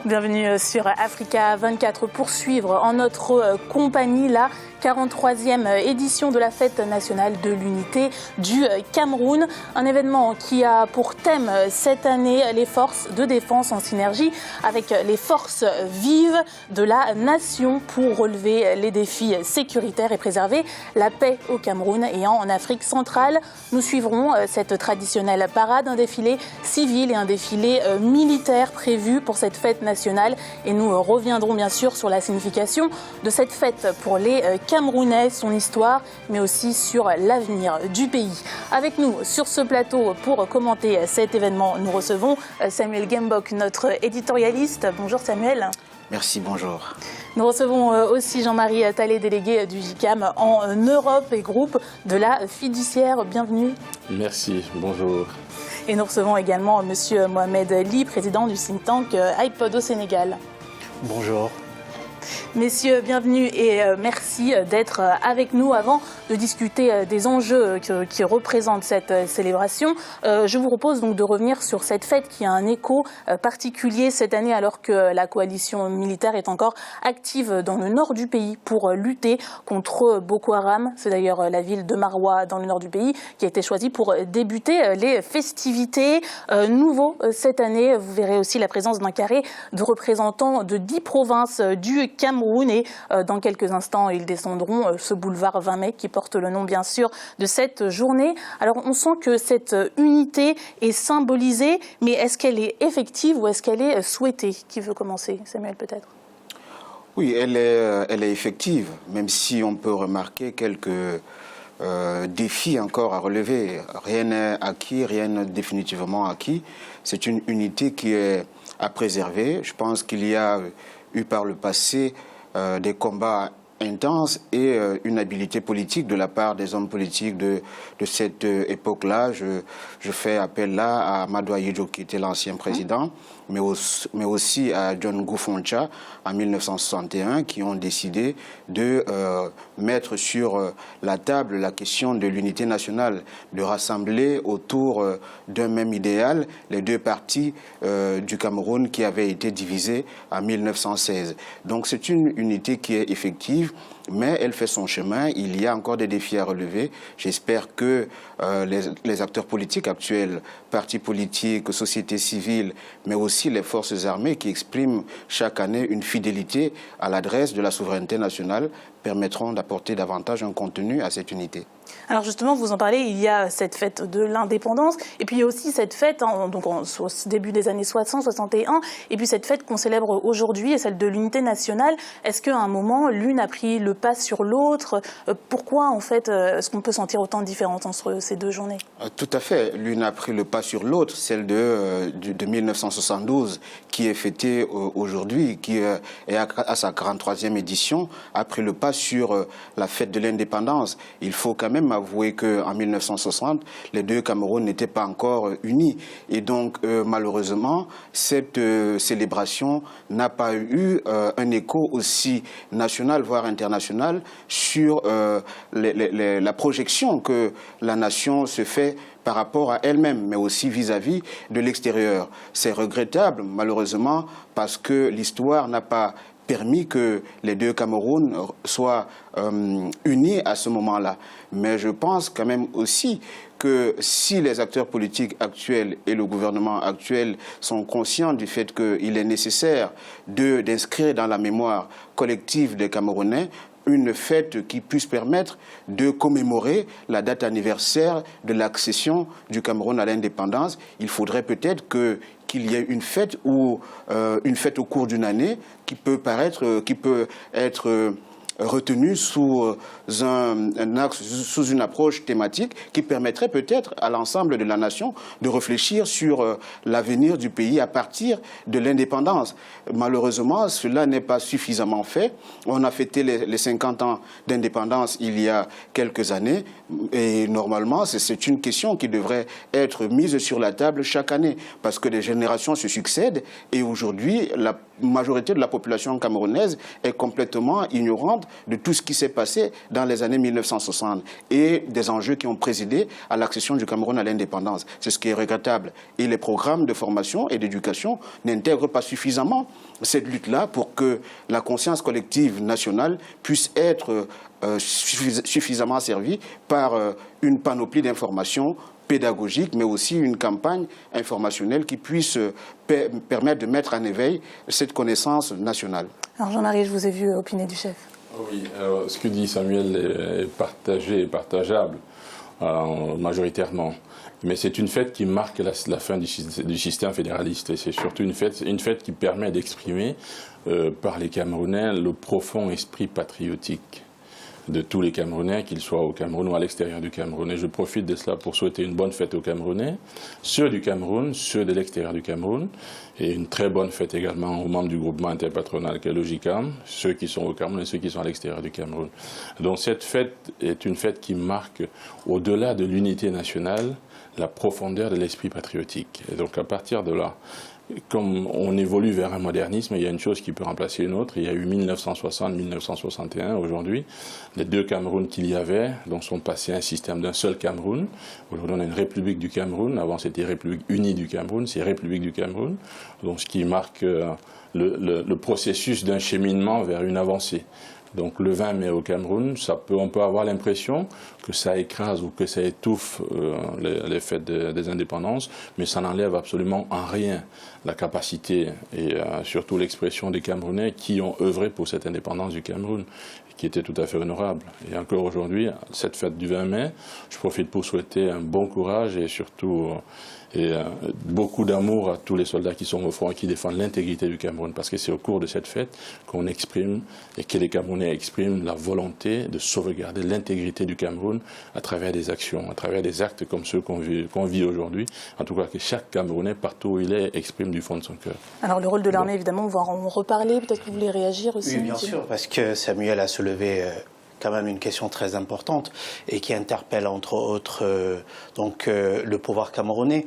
Bienvenue sur Africa 24 pour suivre en notre compagnie la 43e édition de la Fête nationale de l'unité du Cameroun. Un événement qui a pour thème cette année les forces de défense en synergie avec les forces vives de la nation pour relever les défis sécuritaires et préserver la paix au Cameroun et en Afrique centrale. Nous suivrons cette traditionnelle parade, un défilé civil et un défilé militaire prévu pour cette fête nationale. Et nous reviendrons bien sûr sur la signification de cette fête pour les Camerounais, son histoire, mais aussi sur l'avenir du pays. Avec nous sur ce plateau pour commenter cet événement, nous recevons Samuel Gembok, notre éditorialiste. Bonjour Samuel. Merci, bonjour. Nous recevons aussi Jean-Marie Talley, délégué du JICAM en Europe et groupe de la fiduciaire. Bienvenue. Merci, bonjour. Et nous recevons également M. Mohamed Ly, président du think tank iPod au Sénégal. Bonjour. Messieurs, bienvenue et merci d'être avec nous. Avant de discuter des enjeux qui représentent cette célébration, je vous propose donc de revenir sur cette fête qui a un écho particulier cette année alors que la coalition militaire est encore active dans le nord du pays pour lutter contre Boko Haram. C'est d'ailleurs la ville de Maroua dans le nord du pays qui a été choisie pour débuter les festivités. Nouveau cette année, vous verrez aussi la présence d'un carré de représentants de 10 provinces du Cameroun et dans quelques instants ils descendront ce boulevard 20 mai qui porte le nom bien sûr de cette journée. Alors on sent que cette unité est symbolisée, mais est-ce qu'elle est effective ou est-ce qu'elle est souhaitée? Qui veut commencer? Samuel peut-être? Oui, elle est effective, même si on peut remarquer quelques défis encore à relever. Rien n'est acquis, rien n'est définitivement acquis. C'est une unité qui est à préserver. Je pense qu'il y a eu par le passé des combats intenses et une habileté politique de la part des hommes politiques de cette époque-là. Je fais appel là à Madoua Yedjo qui était l'ancien président, mais aussi à John Goufoncha en 1961 qui ont décidé de mettre sur la table la question de l'unité nationale, de rassembler autour d'un même idéal les deux parties du Cameroun qui avaient été divisées en 1916. Donc c'est une unité qui est effective, mais elle fait son chemin. Il y a encore des défis à relever. J'espère que les acteurs politiques actuels, partis politiques, sociétés civiles, mais aussi les forces armées qui expriment chaque année une fidélité à l'adresse de la souveraineté nationale, permettront d'apporter davantage un contenu à cette unité. Alors justement, vous en parlez, il y a cette fête de l'indépendance, et puis il y a aussi cette fête, donc au début des années 60, 61, et puis cette fête qu'on célèbre aujourd'hui, celle de l'unité nationale. Est-ce qu'à un moment, l'une a pris le pas sur l'autre? Pourquoi, en fait, est-ce qu'on peut sentir autant de différence entre ces deux journées? Tout à fait. L'une a pris le pas sur l'autre, celle de 1972, qui est fêtée aujourd'hui, qui est à sa 43e édition, a pris le pas sur la fête de l'indépendance. Il faut quand même avouer qu'en 1960, les deux Camerouns n'étaient pas encore unis. Et donc, malheureusement, cette célébration n'a pas eu un écho aussi national, voire international, sur la projection que la nation se fait par rapport à elle-même, mais aussi vis-à-vis de l'extérieur. C'est regrettable, malheureusement, parce que l'histoire n'a pas permis que les deux Camerouns soient unis à ce moment-là. Mais je pense quand même aussi que si les acteurs politiques actuels et le gouvernement actuel sont conscients du fait qu'il est nécessaire d'inscrire dans la mémoire collective des Camerounais une fête qui puisse permettre de commémorer la date anniversaire de l'accession du Cameroun à l'indépendance, il faudrait peut-être qu'il y ait une fête au cours d'une année qui peut être retenu sous un axe, sous une approche thématique qui permettrait peut-être à l'ensemble de la nation de réfléchir sur l'avenir du pays à partir de l'indépendance. Malheureusement, cela n'est pas suffisamment fait. On a fêté les 50 ans d'indépendance il y a quelques années et normalement, c'est une question qui devrait être mise sur la table chaque année parce que les générations se succèdent et aujourd'hui, la majorité de la population camerounaise est complètement ignorante compte de tout ce qui s'est passé dans les années 1960 et des enjeux qui ont présidé à l'accession du Cameroun à l'indépendance. C'est ce qui est regrettable. Et les programmes de formation et d'éducation n'intègrent pas suffisamment cette lutte-là pour que la conscience collective nationale puisse être suffisamment servie par une panoplie d'informations pédagogiques, mais aussi une campagne informationnelle qui puisse permettre de mettre en éveil cette connaissance nationale. Alors Jean-Marie, je vous ai vu opiner du chef. Oui, alors, ce que dit Samuel est partagé et partageable majoritairement. Mais c'est une fête qui marque la fin du système fédéraliste. Et c'est surtout une fête qui permet d'exprimer par les Camerounais le profond esprit patriotique de tous les Camerounais, qu'ils soient au Cameroun ou à l'extérieur du Cameroun. Et je profite de cela pour souhaiter une bonne fête aux Camerounais, ceux du Cameroun, ceux de l'extérieur du Cameroun, et une très bonne fête également aux membres du groupement interpatronal qu'est le JICAM, ceux qui sont au Cameroun et ceux qui sont à l'extérieur du Cameroun. Donc cette fête est une fête qui marque, au-delà de l'unité nationale, la profondeur de l'esprit patriotique. Et donc à partir de là, comme on évolue vers un modernisme, il y a une chose qui peut remplacer une autre. Il y a eu 1960-1961 aujourd'hui. Les deux Camerouns qu'il y avait, donc sont passés à un système d'un seul Cameroun. Aujourd'hui, on a une République du Cameroun. Avant, c'était République unie du Cameroun. C'est République du Cameroun. Donc, ce qui marque le processus d'un cheminement vers une avancée. Donc le 20 mai au Cameroun, on peut avoir l'impression que ça écrase ou que ça étouffe les fêtes des indépendances, mais ça n'enlève absolument en rien la capacité et surtout l'expression des Camerounais qui ont œuvré pour cette indépendance du Cameroun, qui était tout à fait honorable. Et encore aujourd'hui, cette fête du 20 mai, je profite pour souhaiter un bon courage et surtout beaucoup d'amour à tous les soldats qui sont au front et qui défendent l'intégrité du Cameroun, parce que c'est au cours de cette fête qu'on exprime et que les Camerounais expriment la volonté de sauvegarder l'intégrité du Cameroun à travers des actions, à travers des actes comme ceux qu'on vit aujourd'hui. En tout cas, que chaque Camerounais, partout où il est, exprime du fond de son cœur. Alors le rôle de l'armée, évidemment, on va en reparler. Peut-être que vous voulez réagir aussi. Oui, bien sûr, parce que Samuel a soulevé quand même une question très importante et qui interpelle entre autres le pouvoir camerounais.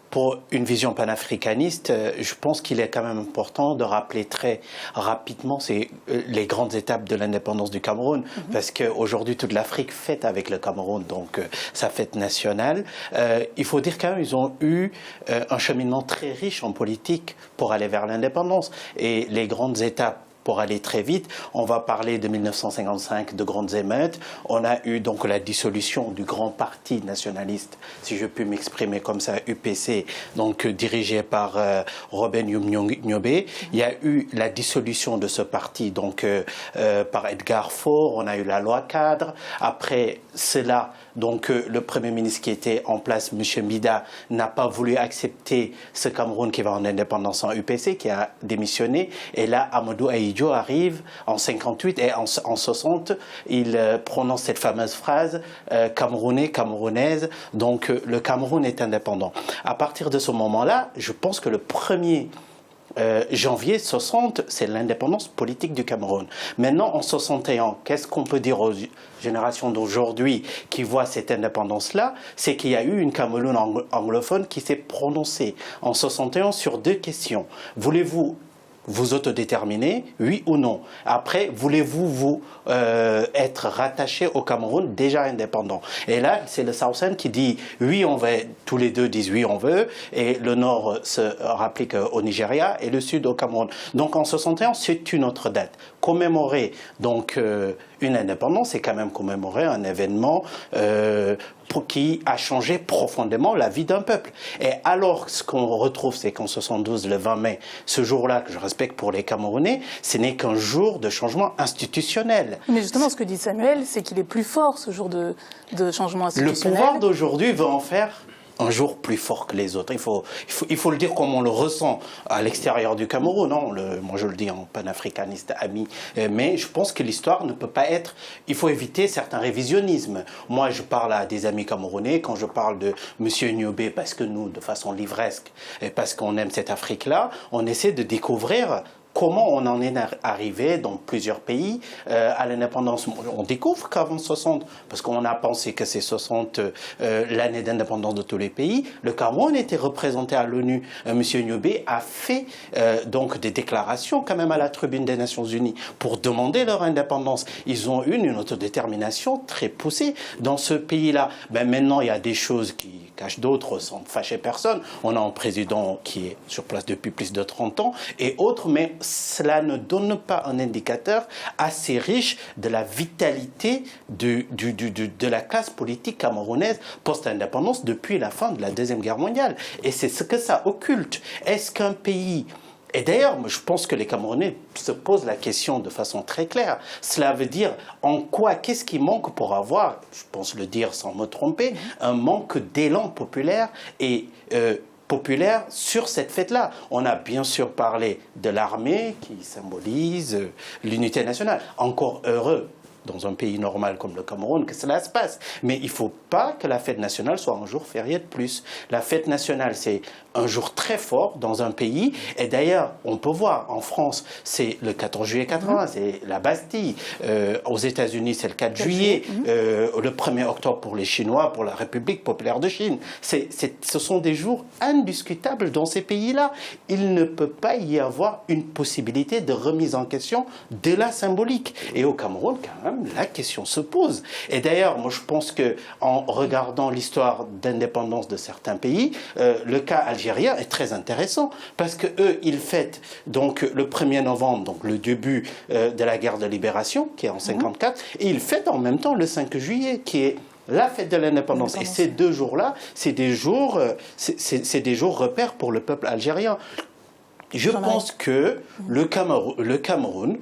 Pour une vision panafricaniste, je pense qu'il est quand même important de rappeler très rapidement les grandes étapes de l'indépendance du Cameroun, parce qu'aujourd'hui toute l'Afrique fête avec le Cameroun, donc sa fête nationale. Il faut dire quand même qu'ils ont eu un cheminement très riche en politique pour aller vers l'indépendance, et les grandes étapes. Pour aller très vite, on va parler de 1955, de grandes émeutes. On a eu donc la dissolution du grand parti nationaliste, si je puis m'exprimer comme ça, UPC, donc dirigé par Robert Nyobé. Il y a eu la dissolution de ce parti donc par Edgar Faure. On a eu la loi cadre. Après cela, donc le Premier ministre qui était en place, M. Mida, n'a pas voulu accepter ce Cameroun qui va en indépendance en UPC, qui a démissionné. Et là, Amadou Ahidjo arrive en 58 et en 60, il prononce cette fameuse phrase Camerounais, Camerounaise. Donc le Cameroun est indépendant. À partir de ce moment-là, je pense que le premier janvier 60, c'est l'indépendance politique du Cameroun. Maintenant, en 61, qu'est-ce qu'on peut dire aux générations d'aujourd'hui qui voient cette indépendance-là? C'est qu'il y a eu une Cameroun anglophone qui s'est prononcée en 61 sur deux questions. Voulez-vous vous autodéterminer, oui ou non? Après, voulez-vous être rattaché au Cameroun déjà indépendant? Et là, c'est le Southern qui dit oui, on veut, tous les deux disent oui, on veut, et le Nord se rapplique au Nigeria et le Sud au Cameroun. Donc en 61, c'est une autre date. Commémorer donc une indépendance, c'est quand même commémorer un événement qui a changé profondément la vie d'un peuple. Et alors, ce qu'on retrouve, c'est qu'en 72, le 20 mai, ce jour-là, que je respecte pour les Camerounais, ce n'est qu'un jour de changement institutionnel. Mais justement, ce que dit Samuel, c'est qu'il est plus fort, ce jour de changement institutionnel. Le pouvoir d'aujourd'hui veut en faire un jour plus fort que les autres. Il faut le dire comme on le ressent à l'extérieur du Cameroun. Non, moi, je le dis en panafricaniste ami. Mais je pense que l'histoire ne peut pas être... Il faut éviter certains révisionnismes. Moi, je parle à des amis camerounais. Quand je parle de M. Nyobé, parce que nous, de façon livresque, et parce qu'on aime cette Afrique-là, on essaie de découvrir comment on en est arrivé dans plusieurs pays à l'indépendance. On découvre qu'avant 60, parce qu'on a pensé que c'est 60 l'année d'indépendance de tous les pays, le Cameroun était représenté à l'ONU. Monsieur Nyobe a fait donc des déclarations quand même à la tribune des Nations Unies pour demander leur indépendance. Ils ont eu une autodétermination très poussée dans ce pays-là. Ben maintenant, il y a des choses qui cachent d'autres sans fâcher personne. On a un président qui est sur place depuis plus de 30 ans et autres, mais cela ne donne pas un indicateur assez riche de la vitalité de la classe politique camerounaise post-indépendance depuis la fin de la Deuxième Guerre mondiale. Et c'est ce que ça occulte. Est-ce qu'un pays... Et d'ailleurs, je pense que les Camerounais se posent la question de façon très claire. Cela veut dire en quoi, qu'est-ce qui manque pour avoir, je pense le dire sans me tromper, un manque d'élan populaire et populaire sur cette fête-là. On a bien sûr parlé de l'armée qui symbolise l'unité nationale. Encore heureux dans un pays normal comme le Cameroun que cela se passe. Mais il ne faut pas que la fête nationale soit un jour férié de plus. La fête nationale, c'est un jour très fort dans un pays. Et d'ailleurs, on peut voir, en France, c'est le 14 juillet 80, c'est la Bastille. Aux États-Unis, c'est le 4 juillet. Le 1er octobre pour les Chinois, pour la République populaire de Chine. Ce sont des jours indiscutables dans ces pays-là. Il ne peut pas y avoir une possibilité de remise en question de la symbolique. Et au Cameroun, quand même, la question se pose. Et d'ailleurs, moi je pense qu'en regardant l'histoire d'indépendance de certains pays, le cas algérien est très intéressant parce qu'eux, ils fêtent donc le 1er novembre, donc le début de la guerre de libération, qui est en 1954, et ils fêtent en même temps le 5 juillet, qui est la fête de l'indépendance. Et ces deux jours-là, c'est des jours repères pour le peuple algérien. Je pense que le Cameroun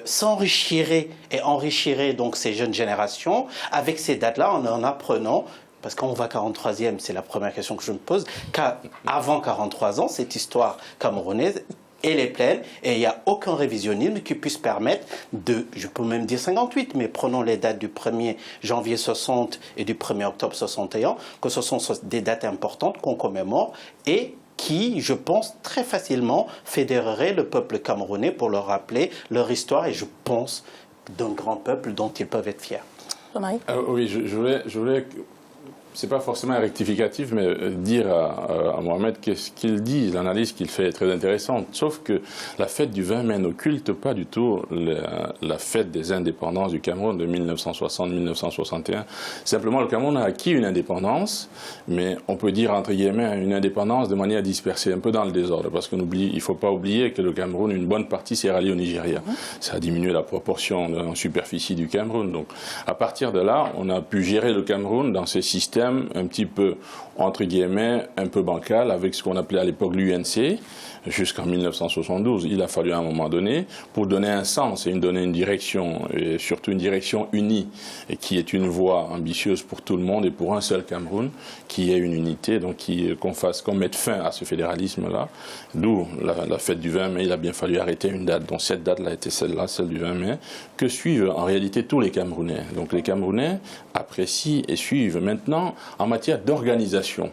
s'enrichirait et enrichirait donc ces jeunes générations avec ces dates-là en apprenant, parce qu'on va 43e, c'est la première question que je me pose, qu'avant 43 ans, cette histoire camerounaise, elle est pleine et il n'y a aucun révisionnisme qui puisse permettre de, je peux même dire 58, mais prenons les dates du 1er janvier 60 et du 1er octobre 61, que ce sont des dates importantes qu'on commémore et qui, je pense, très facilement fédérerait le peuple camerounais pour leur rappeler leur histoire et je pense d'un grand peuple dont ils peuvent être fiers. Jean-Marie ? Oui, je voulais c'est pas forcément un rectificatif, mais dire à Mohamed qu'est-ce qu'il dit, l'analyse qu'il fait est très intéressante. Sauf que la fête du 20 mai n'occulte pas du tout la fête des indépendances du Cameroun de 1960-1961. Simplement, le Cameroun a acquis une indépendance, mais on peut dire, entre guillemets, une indépendance de manière dispersée, un peu dans le désordre, parce qu'il ne faut pas oublier que le Cameroun, une bonne partie s'est ralliée au Nigeria. Ça a diminué la proportion en superficie du Cameroun. Donc, à partir de là, on a pu gérer le Cameroun dans ces systèmes un petit peu, entre guillemets, un peu bancal, avec ce qu'on appelait à l'époque l'UNC, jusqu'en 1972. Il a fallu à un moment donné, pour donner un sens et donner une direction, et surtout une direction unie, et qui est une voie ambitieuse pour tout le monde et pour un seul Cameroun, qui ait une unité, donc qu'on mette fin à ce fédéralisme-là. D'où la fête du 20 mai, il a bien fallu arrêter une date, dont cette date-là était celle-là, celle du 20 mai, que suivent en réalité tous les Camerounais. Donc les Camerounais apprécient et suivent. Maintenant, en matière d'organisation,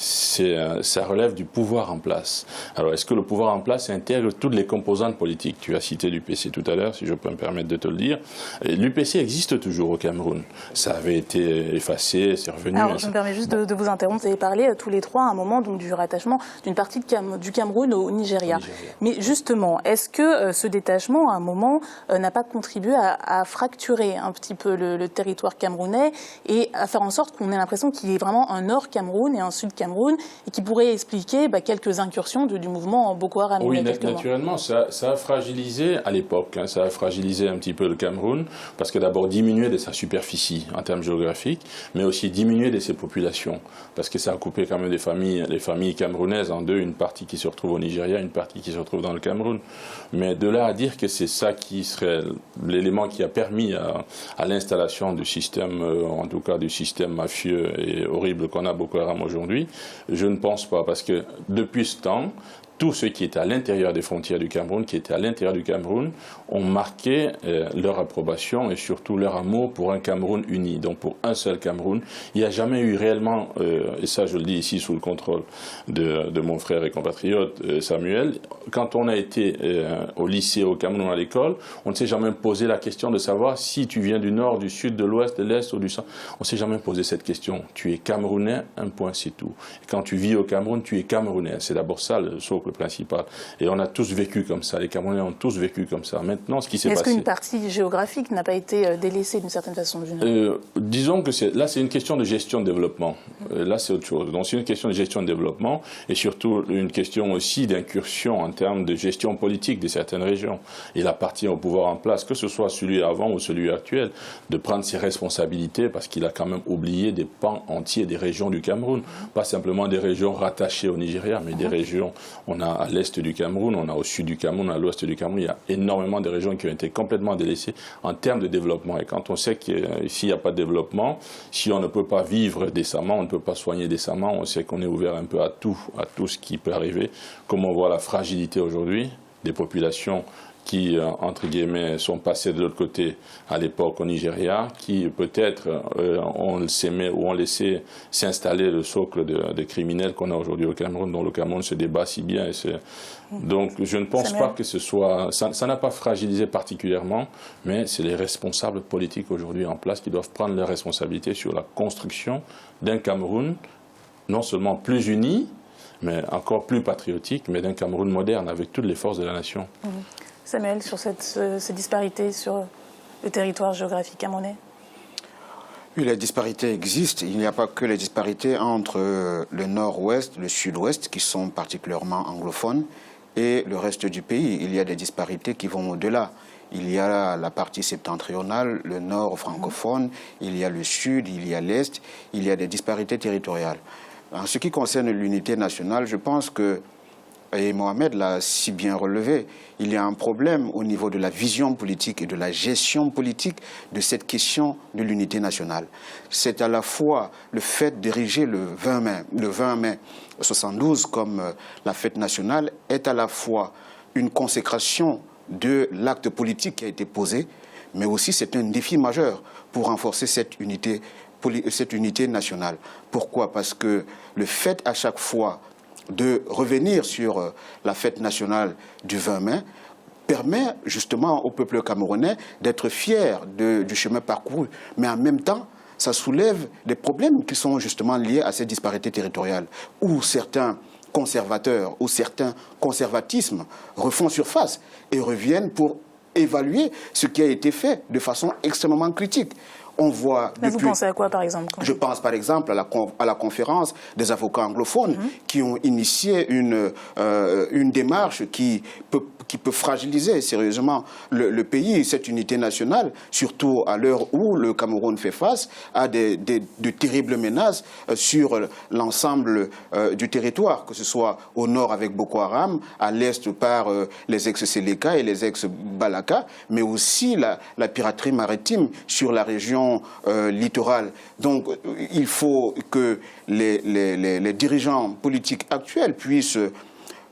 ça relève du pouvoir en place. Alors, est-ce que le pouvoir en place intègre toutes les composantes politiques? Tu as cité l'UPC tout à l'heure, si je peux me permettre de te le dire. L'UPC existe toujours au Cameroun. Ça avait été effacé, c'est revenu. Alors, je me permets juste de vous interrompre. Vous avez parlé tous les trois à un moment donc, du rattachement d'une partie du Cameroun au Nigeria. Mais justement, est-ce que ce détachement, à un moment, n'a pas contribué à fracturer un petit peu le territoire camerounais et à faire en sorte qu'on ait l'impression qu'il y ait vraiment un Nord Cameroun et un Sud Cameroun et qui pourrait expliquer quelques incursions du mouvement Boko Haram? Oui, naturellement, ça a fragilisé à l'époque, ça a fragilisé un petit peu le Cameroun, parce que d'abord diminué de sa superficie en termes géographiques, mais aussi diminué de ses populations, parce que ça a coupé quand même les familles camerounaises en deux, une partie qui se retrouve au Nigeria, une partie qui se retrouve dans le Cameroun. Mais de là à dire que c'est ça qui serait l'élément qui a permis à l'installation du système, en tout cas du système mafieux et horrible qu'on a Boko Haram aujourd'hui, je ne pense pas, parce que depuis ce temps, tous ceux qui étaient à l'intérieur des frontières du Cameroun, ont marqué leur approbation et surtout leur amour pour un Cameroun uni, donc pour un seul Cameroun. Il n'y a jamais eu réellement, et ça je le dis ici sous le contrôle de mon frère et compatriote Samuel, quand on a été au lycée, au Cameroun, à l'école, on ne s'est jamais posé la question de savoir si tu viens du nord, du sud, de l'ouest, de l'est ou du centre. On ne s'est jamais posé cette question. Tu es Camerounais, un point, c'est tout. Et quand tu vis au Cameroun, tu es Camerounais. C'est d'abord ça le socle principal. Et on a tous vécu comme ça. Les Camerounais ont tous vécu comme ça. Maintenant, ce qui s'est passé... Est-ce qu'une partie géographique n'a pas été délaissée d'une certaine façon? Disons que là, c'est une question de gestion de développement. Là, c'est autre chose. Donc, c'est une question de gestion de développement et surtout une question aussi d'incursion en termes de gestion politique de certaines régions. Il appartient au pouvoir en place, que ce soit celui avant ou celui actuel, de prendre ses responsabilités parce qu'il a quand même oublié des pans entiers des régions du Cameroun. Pas simplement des régions rattachées au Nigeria, mais des régions, on a à l'est du Cameroun, on a au sud du Cameroun, à l'ouest du Cameroun, il y a énormément de régions qui ont été complètement délaissées en termes de développement. Et quand on sait que s'il n'y a pas de développement, si on ne peut pas vivre décemment, on ne peut pas soigner décemment, on sait qu'on est ouvert un peu à tout ce qui peut arriver. Comme on voit la fragilité aujourd'hui des populations qui, entre guillemets, sont passés de l'autre côté à l'époque au Nigeria, qui peut-être ont s'aimé ou ont laissé s'installer le socle de criminels qu'on a aujourd'hui au Cameroun, dont le Cameroun se débat si bien. Donc je ne pense pas que ce soit... Ça n'a pas fragilisé particulièrement, mais c'est les responsables politiques aujourd'hui en place qui doivent prendre leurs responsabilités sur la construction d'un Cameroun non seulement plus uni, mais encore plus patriotique, mais d'un Cameroun moderne avec toutes les forces de la nation. Samuel, sur ces disparités sur le territoire géographique camerounais? Oui, les disparités existent. Il n'y a pas que les disparités entre le nord-ouest, le sud-ouest, qui sont particulièrement anglophones, et le reste du pays. Il y a des disparités qui vont au-delà. Il y a la partie septentrionale, le nord francophone, il y a le sud, il y a l'est, il y a des disparités territoriales. En ce qui concerne l'unité nationale, je pense que, et Mohamed l'a si bien relevé, il y a un problème au niveau de la vision politique et de la gestion politique de cette question de l'unité nationale. C'est à la fois le fait d'ériger le 20 mai 1972 comme la fête nationale est à la fois une consécration de l'acte politique qui a été posé, mais aussi c'est un défi majeur pour renforcer cette unité nationale. Pourquoi? Parce que le fait à chaque fois de revenir sur la fête nationale du 20 mai permet justement au peuple camerounais d'être fier du chemin parcouru. Mais en même temps, ça soulève des problèmes qui sont justement liés à ces disparités territoriales, où certains conservateurs ou certains conservatismes refont surface et reviennent pour évaluer ce qui a été fait de façon extrêmement critique. On voit Mais vous pensez à quoi, par exemple? Je pense, par exemple, à la conférence des avocats anglophones qui ont initié une démarche qui peut fragiliser sérieusement le pays, cette unité nationale, surtout à l'heure où le Cameroun fait face à de terribles menaces sur l'ensemble du territoire, que ce soit au nord avec Boko Haram, à l'est par les ex-Séléka et les ex-Balaka, mais aussi la piraterie maritime sur la région littorale. Donc il faut que les dirigeants politiques actuels puissent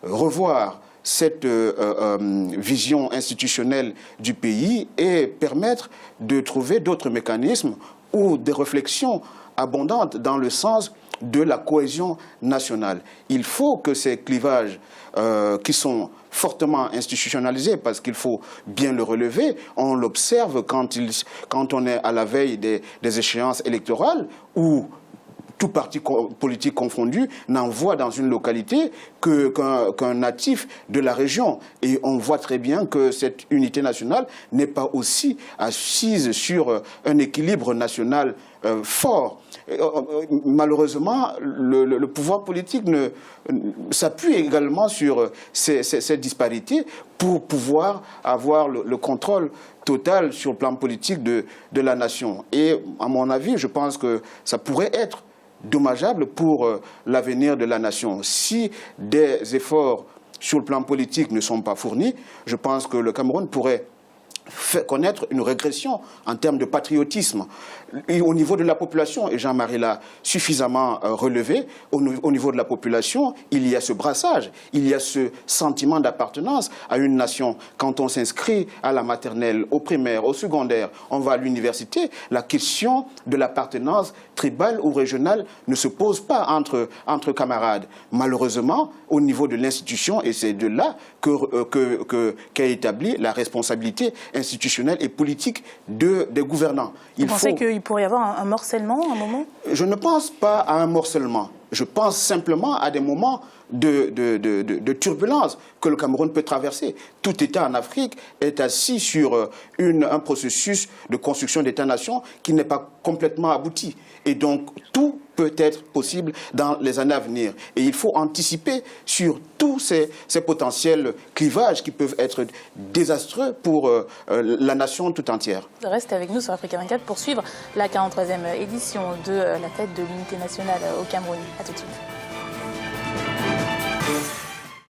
revoir cette vision institutionnelle du pays et permettre de trouver d'autres mécanismes ou des réflexions abondantes dans le sens de la cohésion nationale. Il faut que ces clivages qui sont fortement institutionnalisés, parce qu'il faut bien le relever, on l'observe quand on est à la veille des échéances électorales où tout parti politique confondu n'envoie dans une localité qu'un natif de la région. Et on voit très bien que cette unité nationale n'est pas aussi assise sur un équilibre national fort. Malheureusement, le pouvoir politique s'appuie également sur ces disparités pour pouvoir avoir le contrôle total sur le plan politique de la nation. Et à mon avis, je pense que ça pourrait être dommageable pour l'avenir de la nation. Si des efforts sur le plan politique ne sont pas fournis, je pense que le Cameroun pourrait fait connaître une régression en termes de patriotisme. Et au niveau de la population, et Jean-Marie l'a suffisamment relevé, au niveau de la population, il y a ce brassage, il y a ce sentiment d'appartenance à une nation. Quand on s'inscrit à la maternelle, au primaire, au secondaire, on va à l'université, la question de l'appartenance tribale ou régionale ne se pose pas entre camarades. Malheureusement, au niveau de l'institution, et c'est de là qu'est établie la responsabilité institutionnelle et politique des gouvernants. Vous pensez qu'il pourrait y avoir un morcellement à un moment? Je ne pense pas à un morcellement. Je pense simplement à des moments de turbulence que le Cameroun peut traverser. Tout État en Afrique est assis sur un processus de construction d'État-nation qui n'est pas complètement abouti. Et donc, tout peut être possible dans les années à venir. Et il faut anticiper sur tous ces potentiels clivages qui peuvent être désastreux pour la nation tout entière. Restez avec nous sur Africa 24 pour suivre la 43e édition de la fête de l'unité nationale au Cameroun. À tout de suite.